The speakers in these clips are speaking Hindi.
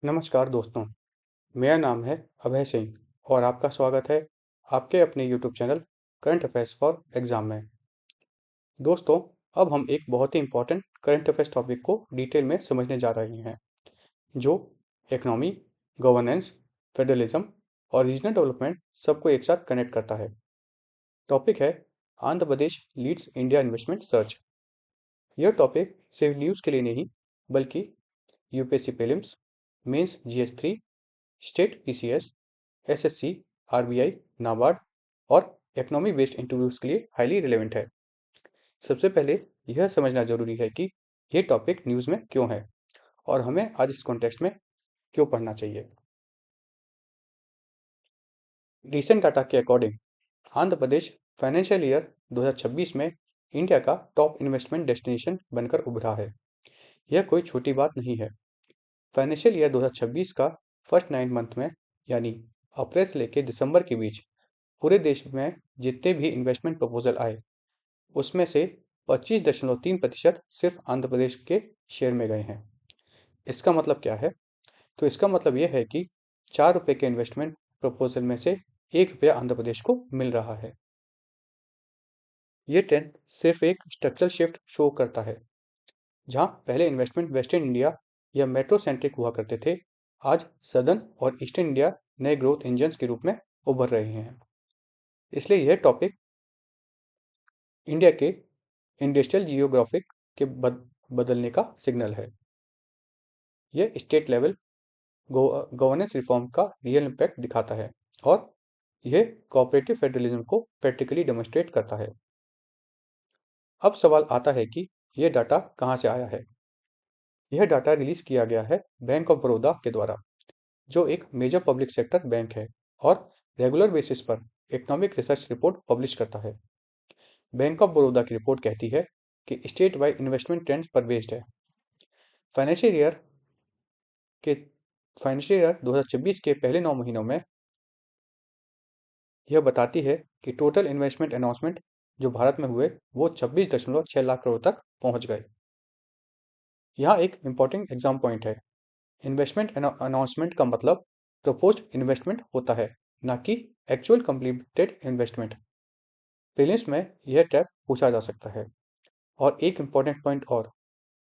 नमस्कार दोस्तों, मेरा नाम है अभय सिंह और आपका स्वागत है आपके अपने YouTube channel current affairs for exam में। दोस्तों, अब हम एक बहुत ही इम्पोर्टेंट करंट अफेयर्स टॉपिक को डिटेल में समझने जा रहे हैं, जो इकोनॉमी, गवर्नेंस, फेडरलिज्म और रीजनल डेवलपमेंट सबको एक साथ कनेक्ट करता है। टॉपिक है Andhra Pradesh leads India investment search. यह टॉपिक सिर्फ न्यूज़ के लिए नहीं, बल्कि UPSC prelims, mains GS 3, state PCS, SSC, RBI, NABARD और इकोनॉमी बेस्ड इंटरव्यूज के लिए हाईली रिलेवेंट है। सबसे पहले यह समझना जरूरी है कि यह टॉपिक न्यूज़ में क्यों है और हमें आज इस कॉन्टेक्स्ट में क्यों पढ़ना चाहिए। रिसेंट डाटा के according Andhra Pradesh financial year 2026 में इंडिया का टॉप इन्वेस्टमेंट डेस्टिनेशन बनकर उभरा है। यह कोई छोटी बात नहीं है। फाइनेंशियल ईयर 2026 का फर्स्ट 9 मंथ में, यानी अप्रैल से लेकर दिसंबर के बीच, पूरे देश में जितने भी इन्वेस्टमेंट प्रपोजल आए, उसमें से 25.3% सिर्फ आंध्र प्रदेश के शेयर में गए हैं। इसका मतलब क्या है? तो इसका मतलब यह है कि 4 रुपये के इन्वेस्टमेंट प्रपोजल में से 1 रुपया आंध्र प्रदेश को मिल रहा है। ये ट्रेंड सिर्फ एक स्ट्रक्चरल शिफ्ट शो करता है। जहां पहले इन्वेस्टमेंट वेस्टर्न इंडिया या मेट्रो सेंट्रिक हुआ करते थे, आज सदर्न और ईस्टर्न इंडिया नए ग्रोथ इंजन्स के रूप में उभर रहे हैं। इसलिए यह टॉपिक इंडिया के इंडस्ट्रियल जियोग्राफिक के बदलने का सिग्नल है। यह स्टेट लेवल गवर्नेंस रिफॉर्म का रियल इम्पैक्ट दिखाता है और यह कोऑपरेटिव फेडरलिज्म को प्रैक्टिकली डेमोन्स्ट्रेट करता है। अब सवाल आता है कि यह डाटा कहां से आया है। यह डाटा रिलीज किया गया है बैंक ऑफ बड़ौदा के द्वारा, जो एक मेजर पब्लिक सेक्टर बैंक है और रेगुलर बेसिस पर इकोनॉमिक रिसर्च रिपोर्ट पब्लिश करता है। बैंक ऑफ बड़ौदा की रिपोर्ट कहती है कि स्टेट वाइड इन्वेस्टमेंट ट्रेंड्स पर बेस्ड है। फाइनेंशियल ईयर के फाइनेंशियल ईयर 2026 के पहले 9 महीनों में यह बताती है कि टोटल इन्वेस्टमेंट अनाउंसमेंट जो भारत में हुए, वो 26.6 लाख करोड़ तक पहुंच गए। यहाँ एक इंपॉर्टेंट एग्जाम पॉइंट है। इन्वेस्टमेंट अनाउंसमेंट का मतलब प्रपोज्ड इन्वेस्टमेंट होता है, ना कि एक्चुअल कंप्लीटेड इन्वेस्टमेंट। प्रीलिम्स में यह टैप पूछा जा सकता है। और एक इंपॉर्टेंट पॉइंट और,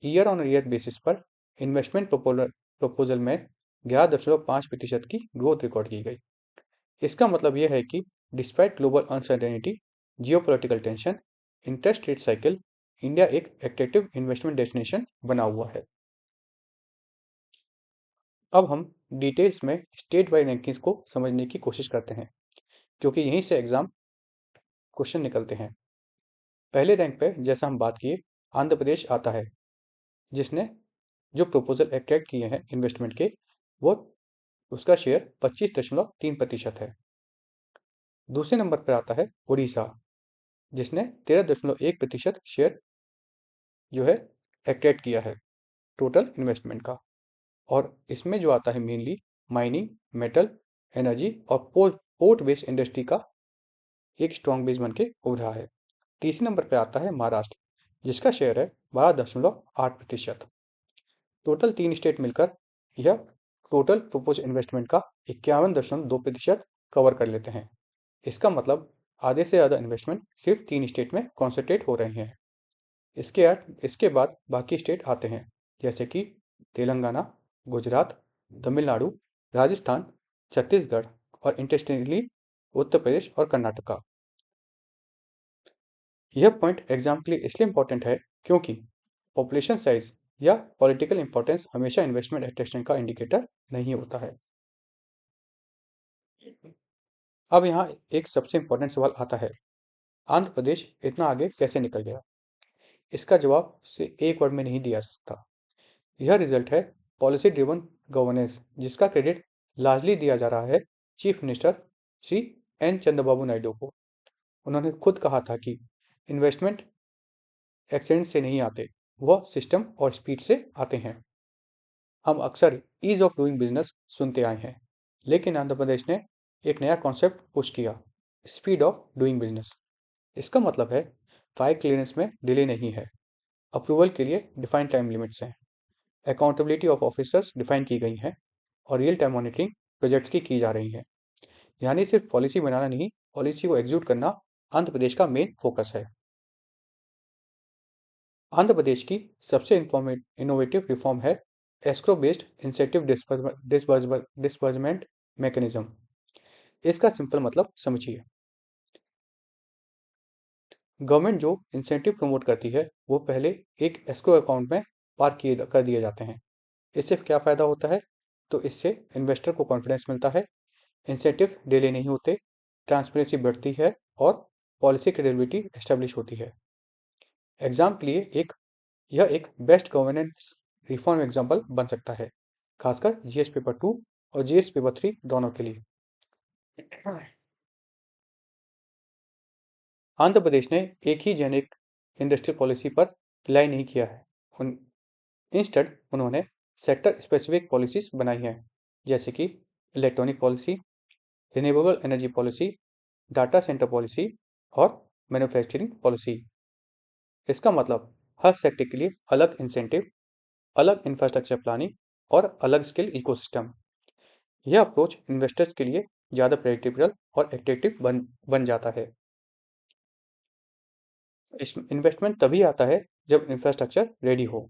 ईयर ऑन ईयर बेसिस पर इन्वेस्टमेंट प्रपोजल में 11.5% की ग्रोथ रिकॉर्ड की गई। इसका मतलब यह है कि despite global uncertainty, geopolitical tension, interest rate cycle, India एक एट्रैक्टिव इन्वेस्टमेंट डेस्टिनेशन बना हुआ है। अब हम डिटेल्स में स्टेट वाइड रैंकिंग्स को समझने की कोशिश करते हैं, क्योंकि यहीं से एग्जाम क्वेश्चन निकलते हैं। पहले रैंक पे जैसा हम बात किए, आंध्र प्रदेश आता है, जिसने जो प्रपोजल अट्रैक्ट किए हैं इन्वेस्टमेंट के, वो उसका शेयर 25.3% है। दूसरे नंबर पर आता है उड़ीसा, जिसने 13.1% शेयर जो है अट्रैक्ट किया है टोटल इन्वेस्टमेंट का। और इसमें जो आता है मेनली माइनिंग, मेटल, एनर्जी और पोर्ट बेस्ड इंडस्ट्री का एक स्ट्रॉन्ग बेस बन के उभरा है। तीसरे नंबर पर आता है महाराष्ट्र, जिसका शेयर है 12.8%। टोटल 3 स्टेट मिलकर यह टोटल प्रपोज इन्वेस्टमेंट का 51.2% कवर कर लेते हैं। इसका मतलब आधे से ज़्यादा इन्वेस्टमेंट सिर्फ 3 स्टेट में कॉन्सेंट्रेट हो रहे हैं। इसके बाद बाकी स्टेट आते हैं, जैसे कि तेलंगाना, गुजरात, तमिलनाडु, राजस्थान, छत्तीसगढ़ और इंटरेस्टिंगली उत्तर प्रदेश और कर्नाटका। यह पॉइंट एग्जाम के लिए इसलिए इंपॉर्टेंट है क्योंकि पॉपुलेशन साइज या पॉलिटिकल इंपॉर्टेंस हमेशा इन्वेस्टमेंट अट्रैक्शन का इंडिकेटर नहीं होता है। अब यहाँ एक सबसे इंपॉर्टेंट सवाल आता है, आंध्र प्रदेश इतना आगे कैसे निकल गया? इसका जवाब से एक वर्ड में नहीं दिया जा सकता। यह रिजल्ट है पॉलिसी ड्रिवन गवर्नेंस, जिसका क्रेडिट लार्जली दिया जा रहा है chief minister Shri N Chandrababu Naidu को। उन्होंने खुद कहा था कि इन्वेस्टमेंट एक्सीडेंट से नहीं आते, वह सिस्टम और स्पीड से आते हैं। हम अक्सर ईज ऑफ डूइंग बिजनेस सुनते आए हैं, लेकिन आंध्र प्रदेश ने एक नया कॉन्सेप्ट पुश किया, स्पीड ऑफ डूइंग बिजनेस। इसका मतलब है फाइल क्लियरेंस में डिले नहीं है, अप्रूवल के लिए डिफाइंड टाइम लिमिट्स हैं, अकाउंटेबिलिटी ऑफ ऑफिसर्स डिफाइन की गई हैं और रियल टाइम मॉनिटरिंग प्रोजेक्ट्स की जा रही हैं। यानी सिर्फ पॉलिसी बनाना नहीं, पॉलिसी को एग्जीक्यूट करना आंध्र प्रदेश का मेन फोकस है। आंध्र प्रदेश की सबसे इनोवेटिव रिफॉर्म है escrow based incentive disbursement mechanism. इसका सिंपल मतलब समझिए। गवर्नमेंट जो इंसेंटिव प्रमोट करती है वो पहले एक एस्क्रो अकाउंट में पार्क कर दिए जाते हैं। इससे क्या फ़ायदा होता है? तो इससे इन्वेस्टर को कॉन्फिडेंस मिलता है, इंसेंटिव डिले नहीं होते, ट्रांसपेरेंसी बढ़ती है और पॉलिसी क्रेडिबिलिटी एस्टेब्लिश होती है। एग्जाम के लिए यह एक बेस्ट गवर्नेंस रिफॉर्म एग्जाम्पल बन सकता है, खासकर जीएस पेपर 2 और जीएस पेपर 3 दोनों के लिए। आंध्र प्रदेश ने एक ही जेनेरिक इंडस्ट्रियल पॉलिसी पर रिलाई नहीं किया है। इंस्टेड उन्होंने सेक्टर स्पेसिफिक पॉलिसीज बनाई हैं, जैसे कि electronic policy, renewable energy policy, data centre policy और मैन्युफैक्चरिंग पॉलिसी। इसका मतलब हर सेक्टर के लिए अलग इंसेंटिव, अलग इंफ्रास्ट्रक्चर प्लानिंग और अलग स्किल इकोसिस्टम। यह अप्रोच इन्वेस्टर्स के लिए ज़्यादा प्रेडिक्टेबल और एट्रैक्टिव बन जाता है। इन्वेस्टमेंट तभी आता है जब इंफ्रास्ट्रक्चर रेडी हो।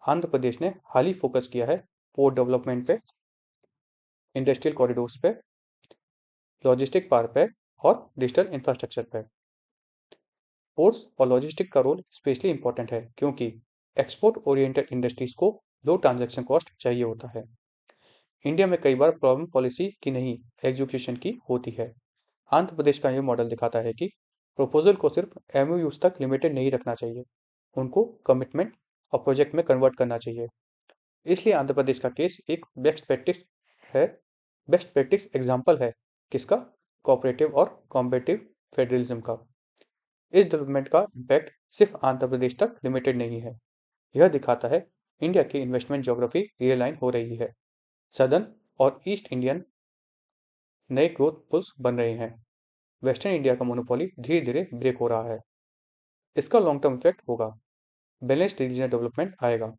आंध्र प्रदेश ने हाल ही फोकस किया है पोर्ट डेवलपमेंट पे, इंडस्ट्रियल कॉरिडोर्स पे, लॉजिस्टिक पार्क पे और डिजिटल इंफ्रास्ट्रक्चर पे। पोर्ट्स और लॉजिस्टिक का रोल स्पेशली इंपॉर्टेंट है क्योंकि एक्सपोर्ट ओरिएंटेड इंडस्ट्रीज को लो ट्रांजैक्शन कॉस्ट चाहिए होता है। इंडिया में कई बार प्रॉब्लम पॉलिसी की नहीं, एग्जीक्यूशन की होती है। आंध्र प्रदेश का यह मॉडल दिखाता है कि प्रपोजल को सिर्फ एमओयूज तक लिमिटेड नहीं रखना चाहिए, उनको कमिटमेंट और प्रोजेक्ट में कन्वर्ट करना चाहिए। इसलिए आंध्र प्रदेश का केस एक है, बेस्ट प्रैक्टिस एग्जाम्पल है किसका? कोऑपरेटिव और कॉम्पिटिटिव फेडरलिज्म का। इस डेवलपमेंट का इम्पैक्ट सिर्फ आंध्र प्रदेश तक लिमिटेड नहीं है, यह दिखाता है इंडिया की इन्वेस्टमेंट ज्योग्राफी रियलाइन हो रही है। सदर्न और ईस्ट इंडियन नए ग्रोथ पुल्स बन रहे हैं। वेस्टर्न इंडिया का मोनोपोली धीरे धीरे ब्रेक हो रहा है। इसका लॉन्ग टर्म इफेक्ट होगा, बैलेंस्ड रीजनल डेवलपमेंट आएगा,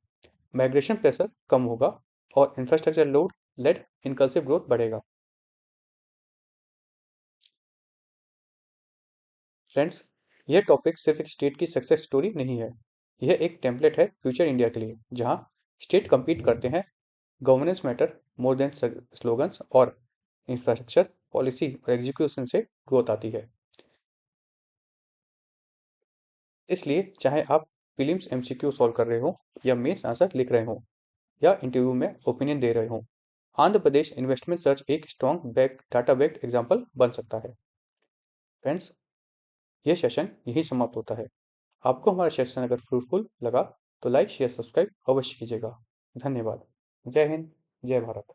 माइग्रेशन प्रेशर कम होगा और इंफ्रास्ट्रक्चर लोड लेड इनकल्सिव ग्रोथ बढ़ेगा। फ्रेंड्स, यह टॉपिक सिर्फ एक स्टेट की सक्सेस स्टोरी नहीं है, यह एक टेम्पलेट है फ्यूचर इंडिया के लिए, जहां स्टेट compete करते हैं, governance matter more than slogans और इंफ्रास्ट्रक्चर पॉलिसी और एग्जीक्यूशन से ग्रोथ आती है। इसलिए चाहे आप प्रीलिम्स एमसीक्यू सॉल्व कर रहे हो या मेंस आंसर लिख रहे हो या इंटरव्यू में ओपिनियन दे रहे हो, आंध्र प्रदेश इन्वेस्टमेंट सर्च एक स्ट्रॉन्ग डाटा बैक्ड एग्जाम्पल बन सकता है। फ्रेंड्स, यह सेशन यही समाप्त होता है। आपको हमारा सेशन अगर फ्रूटफुल लगा तो लाइक शेयर सब्सक्राइब अवश्य कीजिएगा। धन्यवाद। जय हिंद, जय भारत।